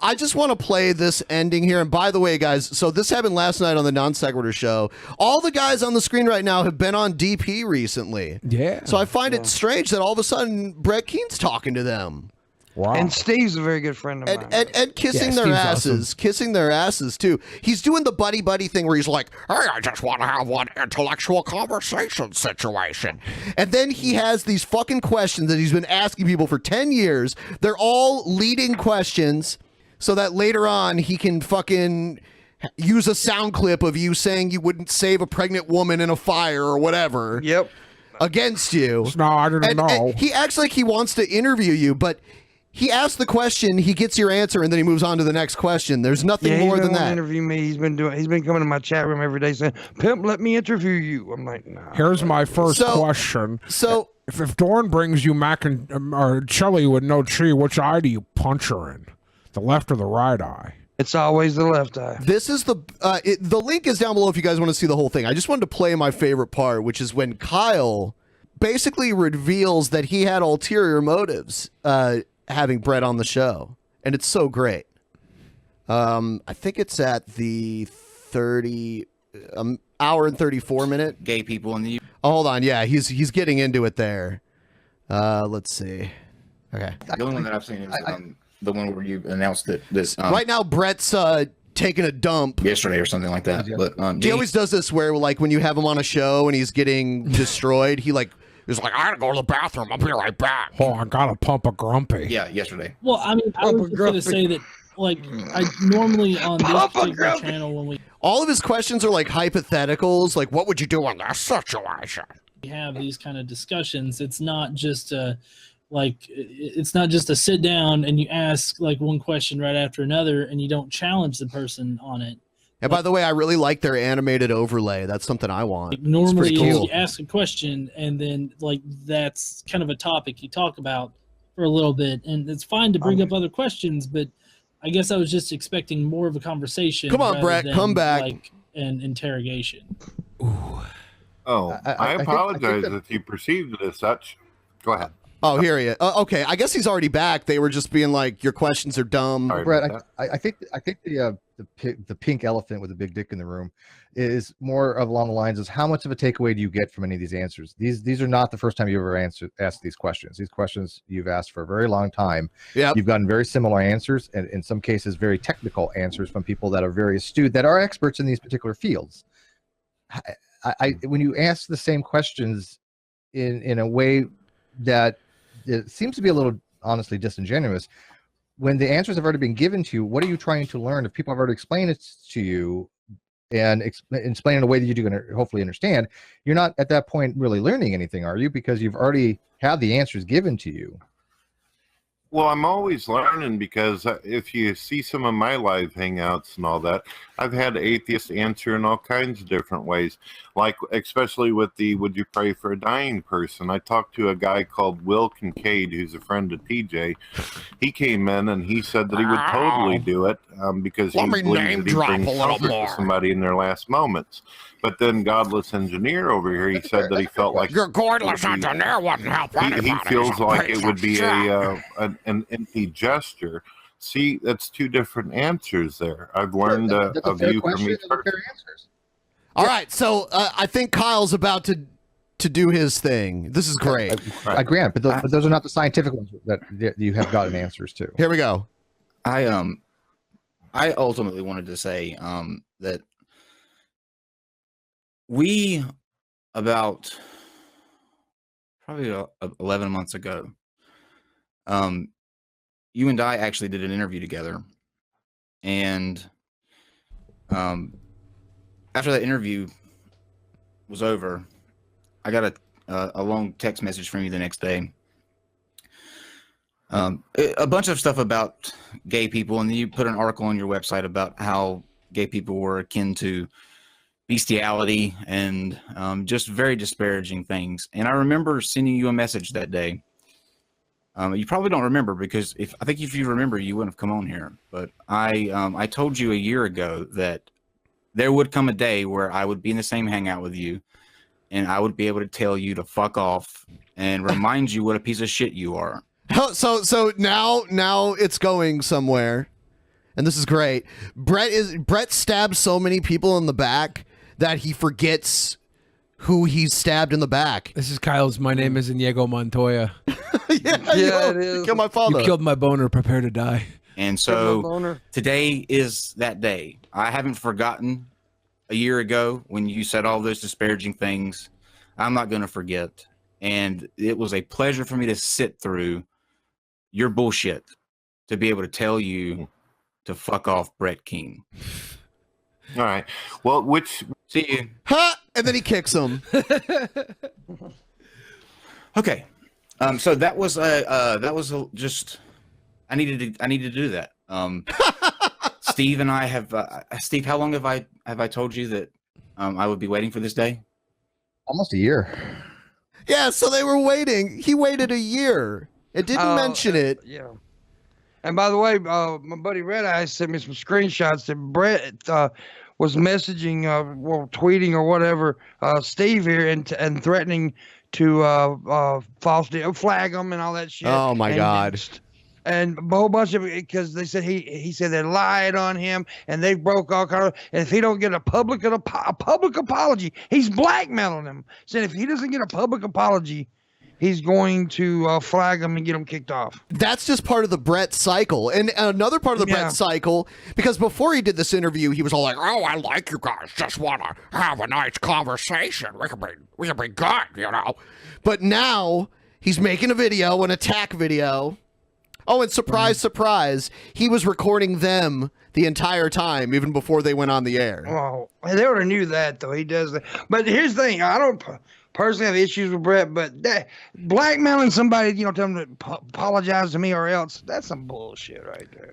I just want to play this ending here. And by the way, guys, so this happened last night on the Non-Sequitur show. All the guys on the screen right now have been on DP recently. Yeah. So I find it strange that all of a sudden Brett Keane's talking to them. Wow. And Steve's a very good friend of mine. And kissing their asses. Awesome. Kissing their asses, too. He's doing the buddy-buddy thing where he's like, hey, I just want to have one intellectual conversation situation. And then he has these fucking questions that he's been asking people for 10 years. They're all leading questions so that later on he can fucking use a sound clip of you saying you wouldn't save a pregnant woman in a fire or whatever. Yep. Against you. No, I didn't know. And he acts like he wants to interview you, but he asks the question, he gets your answer, and then he moves on to the next question. There's nothing more than that. Interview me. He's been coming to my chat room every day saying, "Pimp, let me interview you." I'm like, nah. Here's my first question. So if Dawn brings you mac and or chili with no cheese, which eye do you punch her in? The left or the right eye? It's always the left eye. This is the link is down below if you guys want to see the whole thing. I just wanted to play my favorite part, which is when Kyle basically reveals that he had ulterior motives having Brett on the show, and it's so great. I think it's at the 30 hour and 34 minute. Gay people in the. Oh, hold on, yeah, he's getting into it there. Let's see. Okay, the only one that I've seen is the one where you announced that this. Right now, Brett's taking a dump yesterday or something like that. But he always does this where, like, when you have him on a show and he's getting destroyed, he like. He's like, I gotta go to the bathroom. I'll be right back. Oh, I gotta pump a grumpy. Yeah, yesterday. Well, I mean, I was just gonna say that, like, I normally on this particular channel when we all of his questions are like hypotheticals, like what would you do in that situation? We have these kind of discussions. It's not just it's not just a sit down and you ask like one question right after another, and you don't challenge the person on it. And by the way, I really like their animated overlay. That's something I want. Like, normally, cool. you ask a question, and then like that's kind of a topic you talk about for a little bit, and it's fine to bring up other questions. But I guess I was just expecting more of a conversation. Come on, Brett, come back. Like an interrogation. Ooh. Oh, I apologize if you perceived it as such. Go ahead. Oh, here he is. Okay, I guess he's already back. They were just being like, your questions are dumb. Brett, I think the pink elephant with the big dick in the room is more of along the lines of how much of a takeaway do you get from any of these answers? These are not the first time you've ever asked these questions. These questions you've asked for a very long time. Yeah, you've gotten very similar answers, and in some cases very technical answers from people that are very astute, that are experts in these particular fields. When you ask the same questions in a way that it seems to be a little honestly disingenuous, when the answers have already been given to you, what are you trying to learn? If people have already explained it to you and explain in a way that you're going to hopefully understand, you're not at that point really learning anything, are you? Because you've already had the answers given to you. Well, I'm always learning, because if you see some of my live hangouts and all that, I've had atheists answer in all kinds of different ways, like especially with the would you pray for a dying person. I talked to a guy called Will Kincaid, who's a friend of TJ. He came in and he said that he would totally do it because he believes that he brings comfort to somebody in their last moments. But then Godless Engineer over here, he said that he felt like your Godless Engineer wouldn't help anybody. He feels like it would be an empty gesture. See, that's two different answers there. I've learned a view from each person. All right, so I think Kyle's about to do his thing. This is great. I grant, but those are not the scientific ones that you have gotten answers to. Here we go. I ultimately wanted to say that we, about probably 11 months ago, you and I actually did an interview together, and after that interview was over, I got a long text message from you the next day. A bunch of stuff about gay people, and then you put an article on your website about how gay people were akin to bestiality and just very disparaging things. And I remember sending you a message that day. You probably don't remember, because I think if you remember, you wouldn't have come on here. But I told you a year ago that there would come a day where I would be in the same hangout with you, and I would be able to tell you to fuck off and remind you what a piece of shit you are. So now it's going somewhere. and this is great. Brett stabs so many people in the back that he forgets who he stabbed in the back. This is Kyle's. My name is Inigo Montoya. Yeah, it is. Kill my father. You killed my boner. Prepare to die. And so today is that day. I haven't forgotten a year ago when you said all those disparaging things. I'm not going to forget. And it was a pleasure for me to sit through your bullshit to be able to tell you to fuck off, Brett Keane. All right. Well, See you. Ha! And then he kicks him. Okay. So that was just I needed to do that. Steve and I have Steve, how long have I told you that I would be waiting for this day? Almost a year. Yeah, so they were waiting. He waited a year. It didn't mention it. Yeah. And by the way, my buddy Red Eye sent me some screenshots that Brett was messaging, tweeting or whatever, Steve here and threatening to falsely flag him and all that shit. Oh my God. And a whole bunch of it because they said he said they lied on him and they broke all kind of. And if he don't get a public apology, he's blackmailing him. Said if he doesn't get a public apology, he's going to flag him and get him kicked off. That's just part of the Brett cycle. And another part of the Brett cycle, because before he did this interview, he was all like, oh, I like you guys. Just want to have a nice conversation. We can be good, you know. But now he's making a video, an attack video. Oh, and surprise, surprise, he was recording them the entire time, even before they went on the air. Oh, they would have knew that, though. He does that. But here's the thing. I don't personally have issues with Brett, but that blackmailing somebody, tell them to apologize to me or else, that's some bullshit right there.